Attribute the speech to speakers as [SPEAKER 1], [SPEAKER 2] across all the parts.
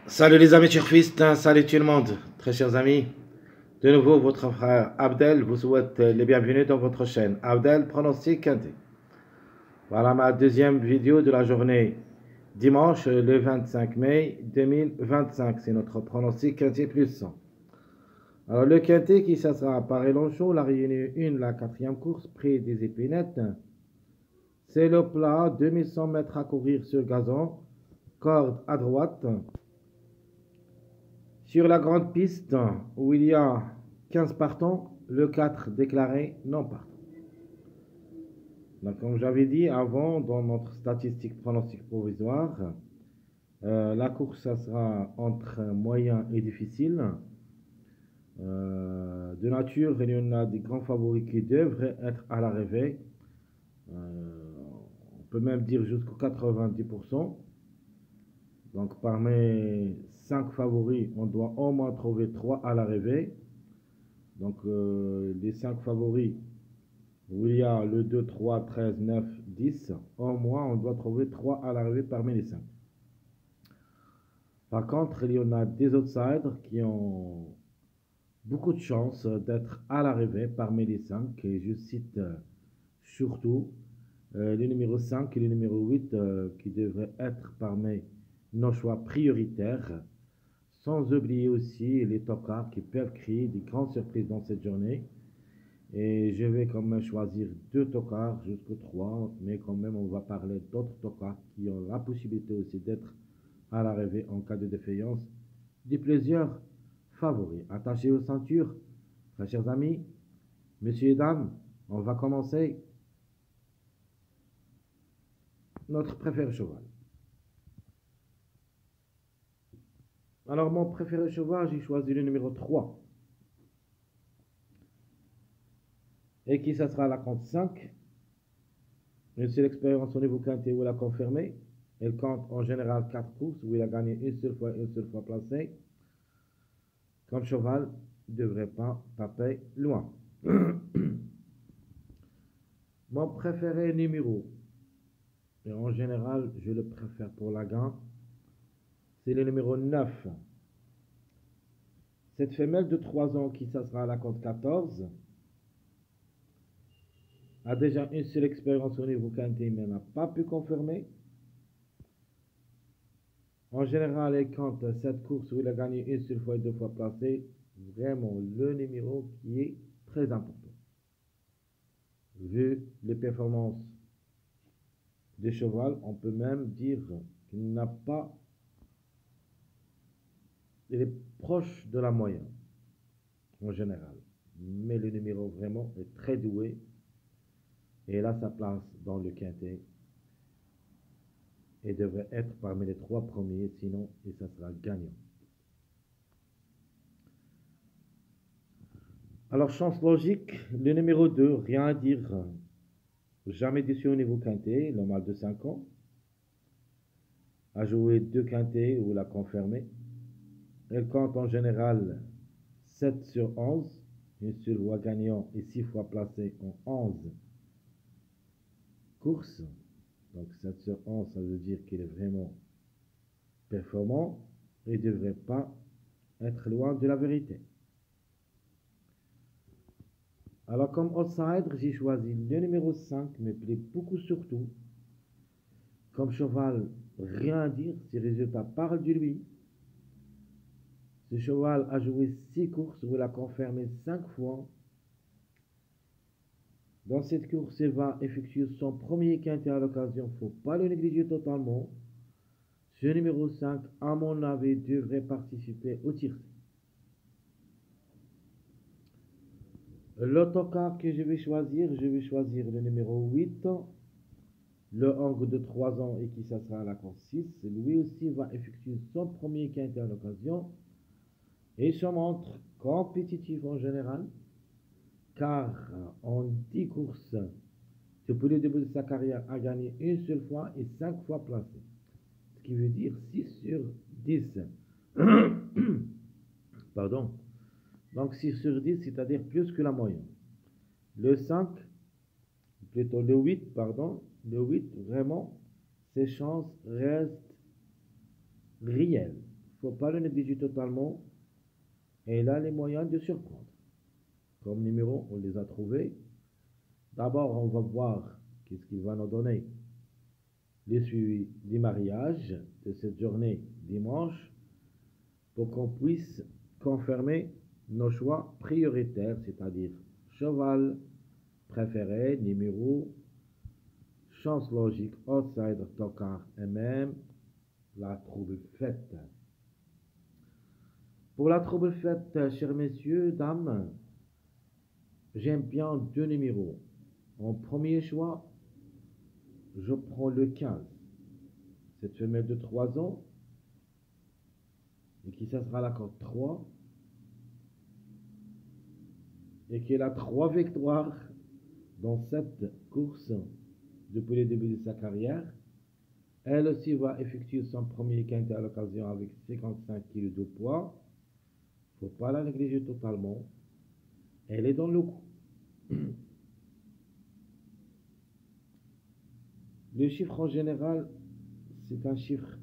[SPEAKER 1] Salut les amis turfistes, salut tout le monde, très chers amis. De nouveau, votre frère Abdel vous souhaite les bienvenus dans votre chaîne. Abdel Pronostic Quintet. Voilà ma deuxième vidéo de la journée. Dimanche, le 25 mai 2025. C'est notre pronostic Quintet plus 100. Alors le Quintet qui ça sera à Paris-Longchamp, la réunion 1, la quatrième course, près des épinettes. C'est le plat, 2100 mètres à courir sur gazon, corde à droite. Sur la grande piste, où il y a 15 partants, le 4 déclaré non partant. Donc, comme j'avais dit avant, dans notre statistique pronostic provisoire, la course, ça sera entre moyen et difficile. De nature, il y en a des grands favoris qui devraient être à l'arrivée. On peut même dire jusqu'au 90%. Donc, parmi 5 favoris, on doit au moins trouver 3 à l'arrivée. Donc, les 5 favoris, où il y a le 2, 3, 13, 9, 10, au moins, on doit trouver 3 à l'arrivée parmi les 5. Par contre, il y en a des outsiders qui ont beaucoup de chances d'être à l'arrivée parmi les 5. Et je cite surtout le numéro 5 et le numéro 8 qui devraient être parmi nos choix prioritaires. Sans oublier aussi les tocards qui peuvent créer des grandes surprises dans cette journée. Et je vais quand même choisir 2 tocards jusqu'au 3, mais quand même on va parler d'autres tocards qui ont la possibilité aussi d'être à l'arrivée en cas de défaillance de plusieurs favoris. Attachez vos ceintures, très chers amis, messieurs et dames, on va commencer notre préféré cheval. Alors mon préféré cheval, j'ai choisi le numéro 3. Et qui ça sera la compte 5. Une seule expérience au niveau quintet où il a confirmé. Il compte en général 4 courses où il a gagné une seule fois placé. Comme cheval, il ne devrait pas taper loin. Mon préféré numéro, et en général je le préfère pour la gagne, c'est le numéro 9. Cette femelle de 3 ans qui ça sera à la compte 14 a déjà une seule expérience au niveau quintet mais n'a pas pu confirmer. En général, elle compte cette course où il a gagné une seule fois et 2 fois placé. Vraiment le numéro qui est très important. Vu les performances des chevaux, on peut même dire qu'il n'a pas... Il est proche de la moyenne, en général. Mais le numéro vraiment est très doué. Et il a sa place dans le quintet. Et devrait être parmi les 3 premiers, sinon, et ça sera gagnant. Alors, chance logique, le numéro 2, rien à dire. Jamais déçu au niveau quintet, le mâle de 5 ans. A joué 2 quintets où il a confirmé. Elle compte en général 7 sur 11. Une seule fois gagnant et 6 fois placé en 11 courses. Donc 7 sur 11, ça veut dire qu'il est vraiment performant et ne devrait pas être loin de la vérité. Alors comme outsider, j'ai choisi le numéro 5, me plaît beaucoup surtout. Comme cheval, rien à dire, ses résultats parlent de lui. Ce cheval a joué 6 courses où il a confirmé 5 fois. Dans cette course, il va effectuer son premier quintet à l'occasion. Il ne faut pas le négliger totalement. Ce numéro 5, à mon avis, devrait participer au tir. L'autocar que je vais choisir le numéro 8. Le Hong de 3 ans et qui ça sera à la course 6. Lui aussi va effectuer son premier quintet à l'occasion. Et se montre compétitif en général. Car en 10 courses, depuis le début de sa carrière, a gagné une seule fois et 5 fois placé. Ce qui veut dire 6 sur 10. Pardon. Donc 6 sur 10, c'est-à-dire plus que la moyenne. Le 5, plutôt le 8, pardon. Le 8, vraiment, ses chances restent réelles. faut pas le négliger totalement. Et il a les moyens de surprendre. Comme numéro, on les a trouvés. D'abord, on va voir qu'est-ce qu'il va nous donner. Les suivis du mariage de cette journée dimanche pour qu'on puisse confirmer nos choix prioritaires, c'est-à-dire cheval préféré, numéro, chance logique, outsider, tocard et même la trouble faite. Pour la trouble faite, chers messieurs, dames, j'aime bien deux numéros. En premier choix, je prends le 15. Cette femelle de 3 ans, et qui ça sera la corde 3, et qui a 3 victoires dans cette course depuis le début de sa carrière. Elle aussi va effectuer son premier quintet à l'occasion avec 55 kg de poids. Il ne faut pas la négliger totalement. Elle est dans le coup. Le chiffre en général, c'est un chiffre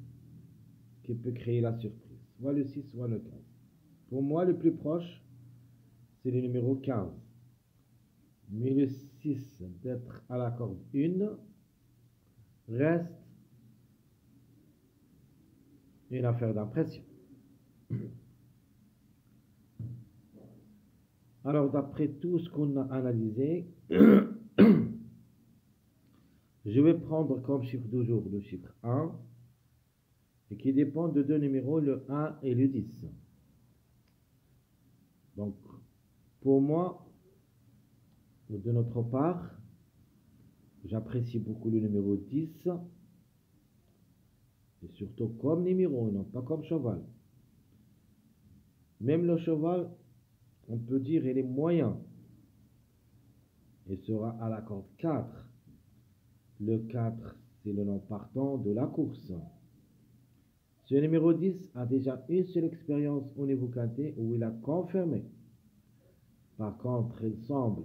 [SPEAKER 1] qui peut créer la surprise. Soit le 6, soit le 15. Pour moi, le plus proche, c'est le numéro 15. Mais le 6, d'être à la corde 1, reste une affaire d'impression. Alors, d'après tout ce qu'on a analysé, je vais prendre comme chiffre du jour le chiffre 1, et qui dépend de deux numéros, le 1 et le 10. Donc, pour moi, de notre part, j'apprécie beaucoup le numéro 10, et surtout comme numéro, non pas comme cheval. Même le cheval, on peut dire, il est moyen. Il sera à la corde 4. Le 4, c'est le nom partant de la course. Ce numéro 10 a déjà une seule expérience au niveau quintet où il a confirmé. Par contre, il semble,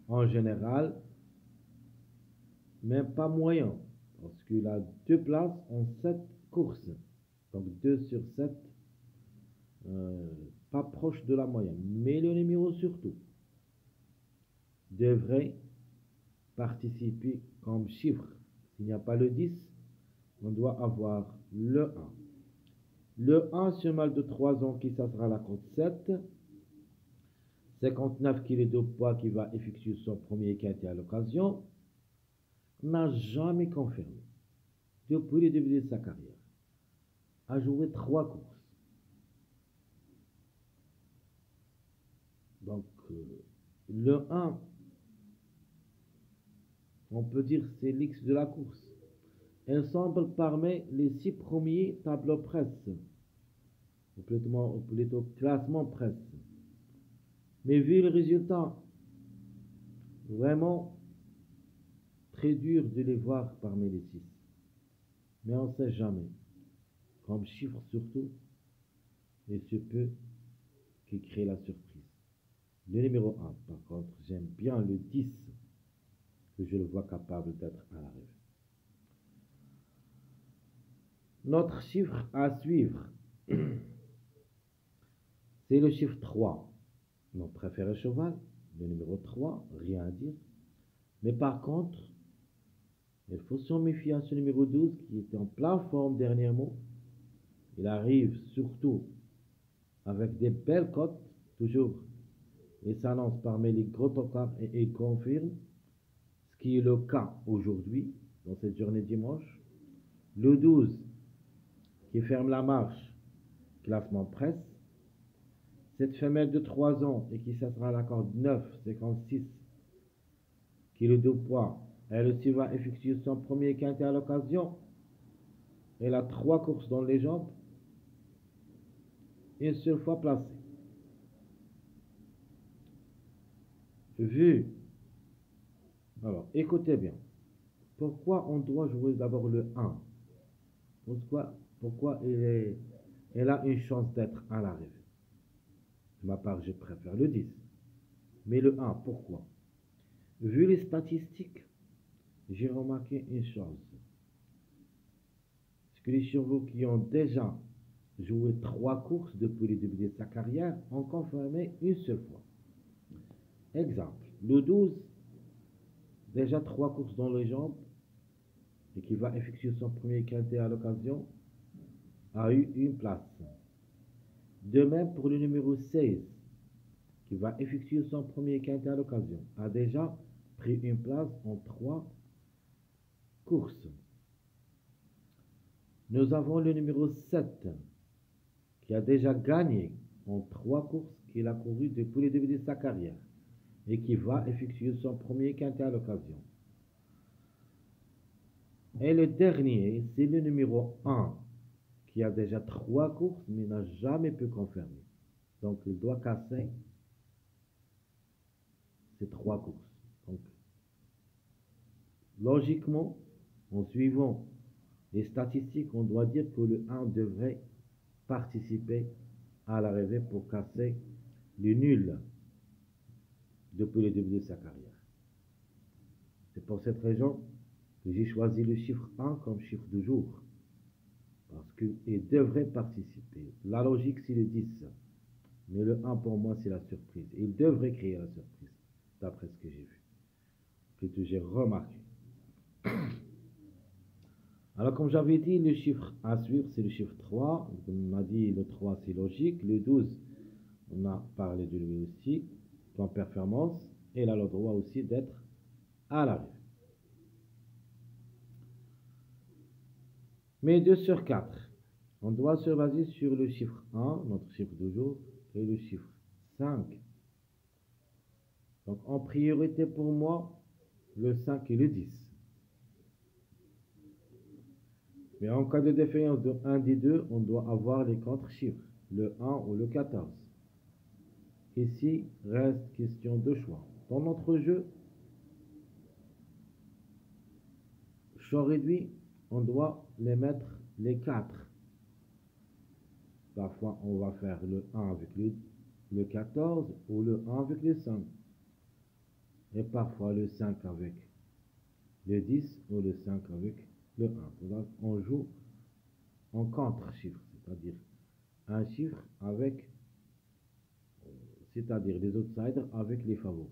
[SPEAKER 1] en général, même pas moyen, parce qu'il a 2 places en 7 courses. Donc 2 sur 7, pas proche de la moyenne. Mais le numéro surtout devrait participer comme chiffre. S'il n'y a pas le 10, on doit avoir le 1. Le 1, ce mâle de 3 ans qui ça sera la cote 7. 59 kg de poids qui va effectuer son premier quintet à l'occasion, n'a jamais confirmé, depuis le début de sa carrière, a joué 3 courses. Donc, le 1, on peut dire c'est l'X de la course. Elle semble parmi les 6 premiers tableaux presse, ou plutôt classement presse. Mais vu le résultat, vraiment très dur de les voir parmi les 6. Mais on ne sait jamais. Comme chiffre surtout, il se peut qui crée la surprise. Le numéro 1, par contre, j'aime bien le 10, que je le vois capable d'être à l'arrivée. Notre chiffre à suivre, c'est le chiffre 3. Notre préféré cheval, le numéro 3, rien à dire. Mais par contre, il faut s'en méfier à ce numéro 12 qui était en pleine forme dernièrement. Il arrive surtout avec des belles cotes, toujours. Il s'annonce parmi les gros tocards et il confirme, ce qui est le cas aujourd'hui, dans cette journée dimanche. Le 12, qui ferme la marche, classement presse. Cette femelle de 3 ans et qui sera à la corde 9, 56 kg de poids, elle aussi va effectuer son premier quintet à l'occasion. Elle a 3 courses dans les jambes, une seule fois placée. Alors, écoutez bien. Pourquoi on doit jouer d'abord le 1? Pourquoi elle a une chance d'être à l'arrivée? De ma part, je préfère le 10. Mais le 1, pourquoi? Vu les statistiques, j'ai remarqué une chose. C'est que les chevaux qui ont déjà joué 3 courses depuis le début de sa carrière, ont confirmé une seule fois. Exemple, le 12, déjà 3 courses dans les jambes, et qui va effectuer son premier quintet à l'occasion, a eu une place. De même pour le numéro 16, qui va effectuer son premier quintet à l'occasion, a déjà pris une place en 3 courses. Nous avons le numéro 7, qui a déjà gagné en 3 courses qu'il a couru depuis le début de sa carrière et qui va effectuer son premier quintet à l'occasion. Et le dernier, c'est le numéro 1, qui a déjà 3 courses mais n'a jamais pu confirmer. Donc il doit casser ces 3 courses. Donc, logiquement, en suivant les statistiques, on doit dire que le 1 devrait participer à l'arrivée pour casser le nul depuis le début de sa carrière. C'est pour cette raison que j'ai choisi le chiffre 1 comme chiffre du jour. Parce qu'il devrait participer. La logique, c'est le 10. Mais le 1, pour moi, c'est la surprise. Il devrait créer la surprise, d'après ce que j'ai vu, que j'ai remarqué. Alors, comme j'avais dit, le chiffre à suivre, c'est le chiffre 3. On a dit le 3, c'est logique. Le 12, on a parlé de lui aussi, en performance. Et il a le droit aussi d'être à l'arrivée. Mais 2 sur 4. On doit se baser sur le chiffre 1, notre chiffre du jour, et le chiffre 5. Donc, en priorité pour moi, le 5 et le 10. Mais en cas de défaillance de 1 des deux, on doit avoir les contre-chiffres, le 1 ou le 14. Ici, reste question de choix. Dans notre jeu, choix réduit, on doit les mettre les 4. Parfois, on va faire le 1 avec le 14 ou le 1 avec le 5. Et parfois le 5 avec le 10 ou le 5 avec le 1. Donc, on joue en contre-chiffre, c'est-à-dire un chiffre avec, c'est-à-dire les outsiders avec les favoris.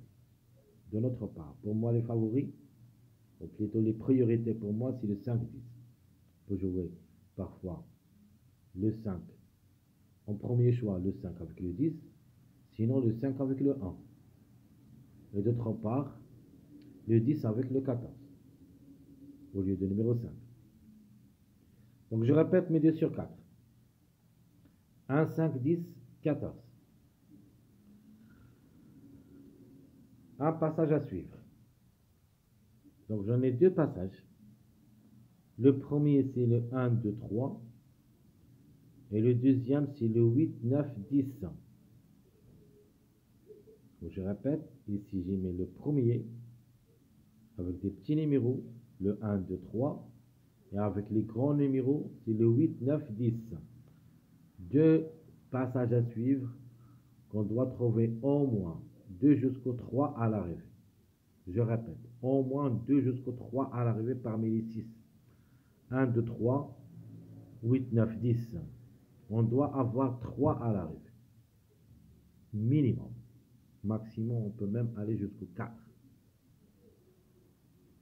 [SPEAKER 1] De notre part, pour moi, les favoris, ou plutôt les priorités pour moi, c'est le 5-10. On peut jouer parfois le 5 en premier choix, le 5 avec le 10, sinon le 5 avec le 1. Et d'autre part, le 10 avec le 14, au lieu de numéro 5. Donc je répète mes 2 sur 4. 1, 5, 10, 14. Un passage à suivre. Donc j'en ai 2 passages. Le premier, c'est le 1, 2, 3. Et le deuxième, c'est le 8, 9, 10. Donc je répète, ici j'ai mis le premier avec des petits numéros, le 1, 2, 3. Et avec les grands numéros, c'est le 8, 9, 10. 2 passages à suivre qu'on doit trouver au moins 2 jusqu'au 3 à l'arrivée. Je répète, au moins 2 jusqu'au 3 à l'arrivée parmi les 6. 1, 2, 3, 8, 9, 10. On doit avoir 3 à l'arrivée. Minimum. Maximum, on peut même aller jusqu'au 4.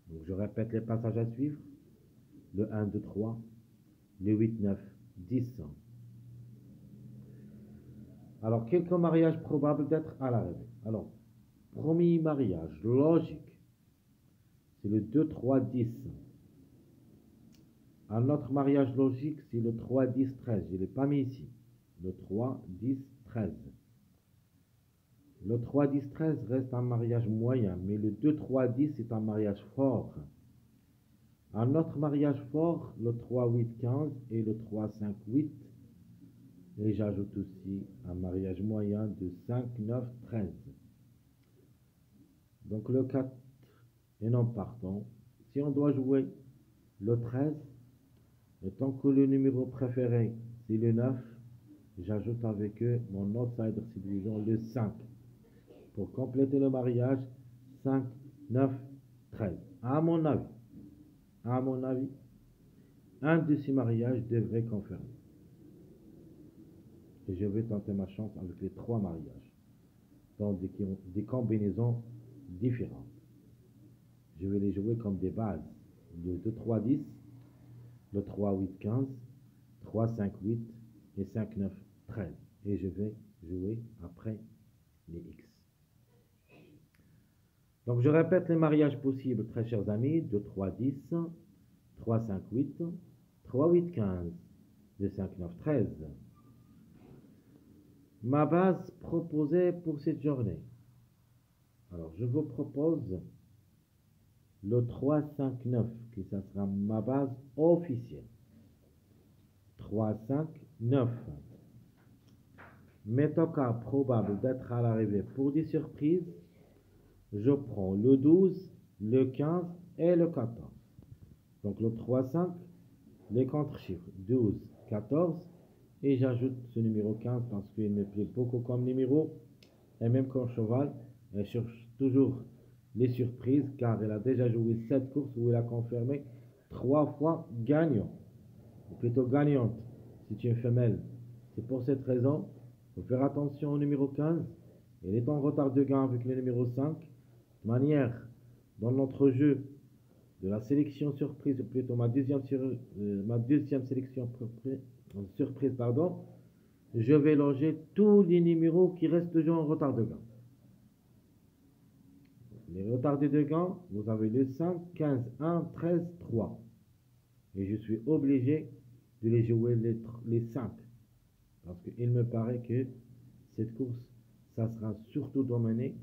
[SPEAKER 1] Donc je répète les passages à suivre. Le 1, 2, 3, le 8, 9, 10. Alors, quelques mariages probables d'être à l'arrivée. Alors, premier mariage logique, c'est le 2, 3, 10. Un autre mariage logique, c'est le 3, 10, 13. Je ne l'ai pas mis ici. Le 3, 10, 13. Le 3, 10, 13 reste un mariage moyen, mais le 2, 3, 10 est un mariage fort. Un autre mariage fort, le 3, 8, 15 et le 3, 5, 8. Et j'ajoute aussi un mariage moyen de 5, 9, 13. Donc le 4 est non partant. Si on doit jouer le 13, et tant que le numéro préféré c'est le 9, j'ajoute avec eux mon outsider séduisant le 5. Pour compléter le mariage, 5, 9, 13. À mon avis, un de ces mariages devrait confirmer. et je vais tenter ma chance avec les 3 mariages, dans des combinaisons différentes. Je vais les jouer comme des bases. Le 2, 3, 10, le 3, 8, 15, 3, 5, 8 et 5, 9, 13. Et je vais jouer après les X. Donc je répète les mariages possibles, très chers amis. 2, 3, 10, 3, 5, 8, 3, 8, 15, 2, 5, 9, 13. Ma base proposée pour cette journée. Alors je vous propose le 3, 5, 9, qui ça sera ma base officielle. 3, 5, 9. Mettant cas probable d'être à l'arrivée pour des surprises, je prends le 12, le 15 et le 14. Donc le 3, 5, les contre-chiffres 12, 14, et j'ajoute ce numéro 15 parce qu'il me plaît beaucoup comme numéro, et même comme cheval, elle cherche toujours les surprises car elle a déjà joué 7 courses où elle a confirmé 3 fois gagnant, ou plutôt gagnante, c'est une femelle. C'est pour cette raison, il faut faire attention au numéro 15, elle est en retard de gain avec le numéro 5, de manière dans notre jeu de la sélection surprise, ou plutôt ma deuxième sélection surprise, je vais loger tous les numéros qui restent toujours en retard de gain. Les retardés de gain, vous avez le 5, 15, 1, 13, 3. Et je suis obligé de les jouer les 5. Parce qu'il me paraît que cette course, ça sera surtout dominé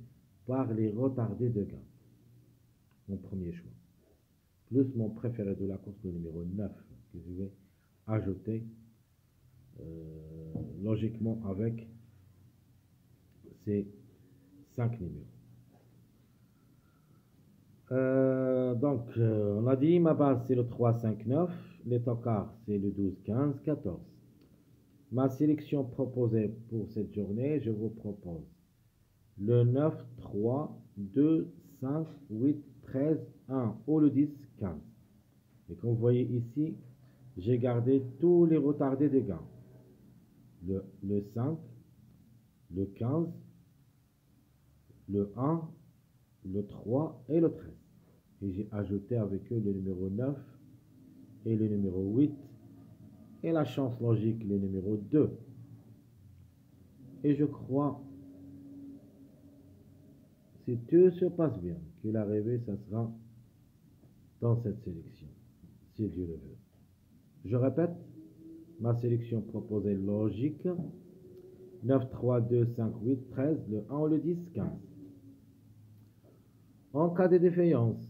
[SPEAKER 1] par les retardés de gain. Mon premier choix. Plus mon préféré de la course, le numéro 9, que je vais ajouter logiquement avec ces 5 numéros. On a dit ma base c'est le 3, 5, 9, les tocards c'est le 12, 15, 14. Ma sélection proposée pour cette journée, je vous propose le 9, 3, 2, 5, 8, 13, 1 ou le 10, 15. Et comme vous voyez ici, j'ai gardé tous les retardés de gain. Le 5, le 15, le 1, le 3 et le 13. Et j'ai ajouté avec eux le numéro 9 et le numéro 8 et la chance logique, le numéro 2. Et je crois, si tout se passe bien, que l'arrivée, ça sera dans cette sélection, si Dieu le veut. Je répète, ma sélection proposée logique, 9, 3, 2, 5, 8, 13, le 1, le 10, 15. En cas de défaillance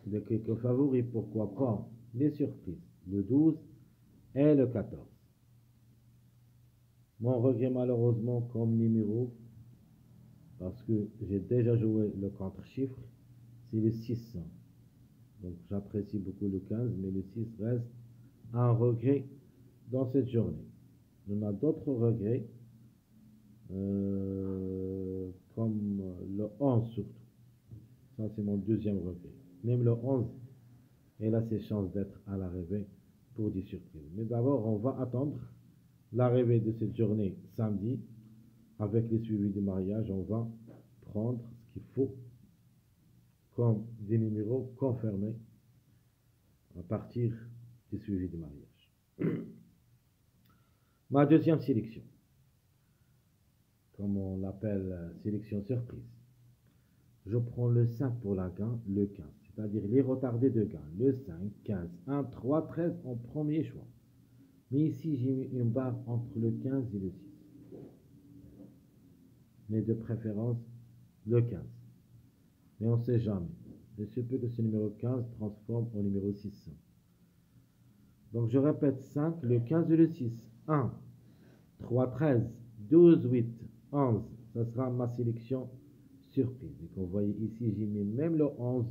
[SPEAKER 1] de quelques favoris, pourquoi pas les surprises, le 12 et le 14. Mon regret malheureusement comme numéro, parce que j'ai déjà joué le contre-chiffre, c'est le 6. Donc j'apprécie beaucoup le 15, mais le 6 reste un regret dans cette journée. On a d'autres regrets, comme le 11 surtout. Ça c'est mon deuxième regret. Même le 11, elle a ses chances d'être à l'arrivée pour des surprises. Mais d'abord, on va attendre l'arrivée de cette journée samedi. Avec les suivis du mariage, on va prendre ce qu'il faut comme des numéros confirmés à partir du suivi du mariage. Ma deuxième sélection, comme on l'appelle sélection surprise, je prends le 5 pour la gain, le 15, c'est-à-dire les retardés de gain, le 5, 15, 1, 3, 13 en premier choix. Mais ici, j'ai mis une barre entre le 15 et le 6. Mais de préférence, le 15. Mais on ne sait jamais. Il se peut que ce numéro 15 transforme au numéro 6. Donc je répète 5, le 15 et le 6. 1, 3, 13, 12, 8, 11. Ça sera ma sélection surprise. Et comme vous voyez ici, j'ai mis même le 11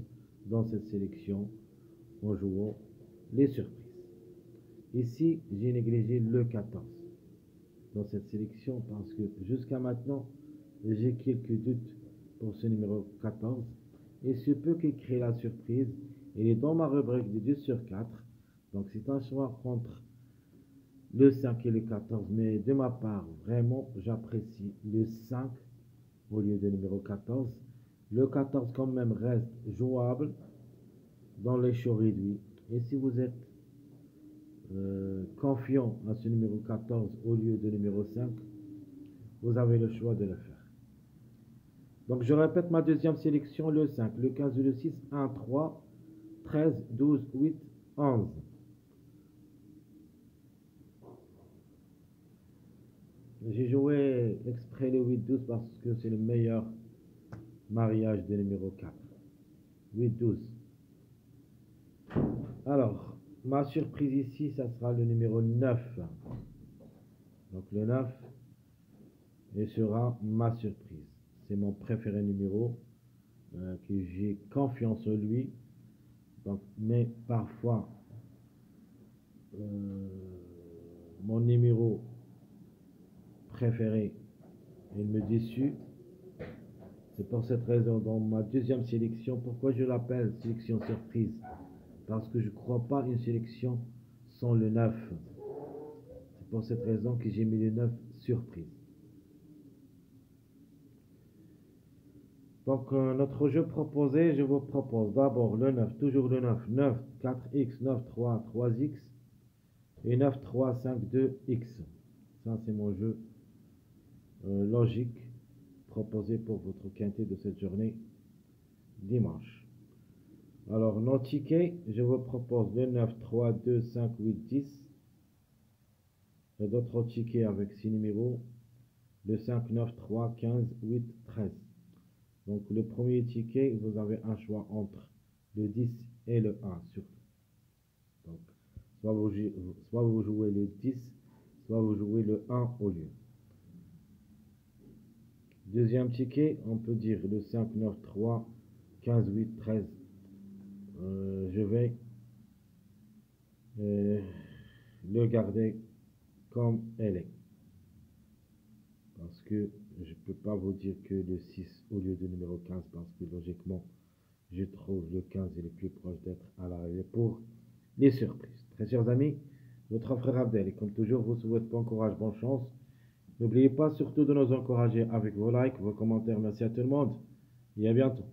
[SPEAKER 1] dans cette sélection en jouant les surprises. Ici, j'ai négligé le 14 dans cette sélection parce que jusqu'à maintenant, j'ai quelques doutes pour ce numéro 14. Et ce peut qu'il crée la surprise. Il est dans ma rubrique de 2 sur 4. Donc c'est un choix entre le 5 et le 14, mais de ma part, vraiment, j'apprécie le 5 au lieu du numéro 14. Le 14 quand même reste jouable dans les shows réduits. Et si vous êtes confiant à ce numéro 14 au lieu de numéro 5, vous avez le choix de le faire. Donc je répète ma deuxième sélection, le 5, le 15 et le 6, 1, 3, 13, 12, 8, 11. J'ai joué exprès le 8-12 parce que c'est le meilleur mariage de numéro 4. 8-12. Alors, ma surprise ici, ça sera le numéro 9. Donc le 9 et sera ma surprise. C'est mon préféré numéro, que j'ai confiance en lui. Donc, mais parfois, mon numéro préféré, il me déçut. C'est pour cette raison, dans ma deuxième sélection, pourquoi je l'appelle sélection surprise? Parce que je ne crois pas une sélection sans le 9. C'est pour cette raison que j'ai mis le 9 surprise. Donc, notre jeu proposé, je vous propose d'abord le 9, toujours le 9, 9, 4x, 9, 3, 3x et 9, 3, 5, 2x. Ça, c'est mon jeu logique proposé pour votre quintet de cette journée dimanche. Alors, nos tickets, je vous propose le 9, 3, 2, 5, 8, 10. Et d'autres tickets avec 6 numéros, le 5, 9, 3, 15, 8, 13. Donc, le premier ticket, vous avez un choix entre le 10 et le 1 surtout. Donc, soit vous jouez le 10, soit vous jouez le 1 au lieu. Deuxième ticket, on peut dire le 5, 9, 3, 15, 8, 13. Je vais le garder comme elle est. Parce que je ne peux pas vous dire que le 6 au lieu du numéro 15, parce que logiquement, je trouve le 15 est le plus proche d'être à l'arrivée pour les surprises. Très chers amis, votre frère Abdel, et comme toujours, vous souhaite bon courage, bonne chance. N'oubliez pas surtout de nous encourager avec vos likes, vos commentaires. Merci à tout le monde et à bientôt.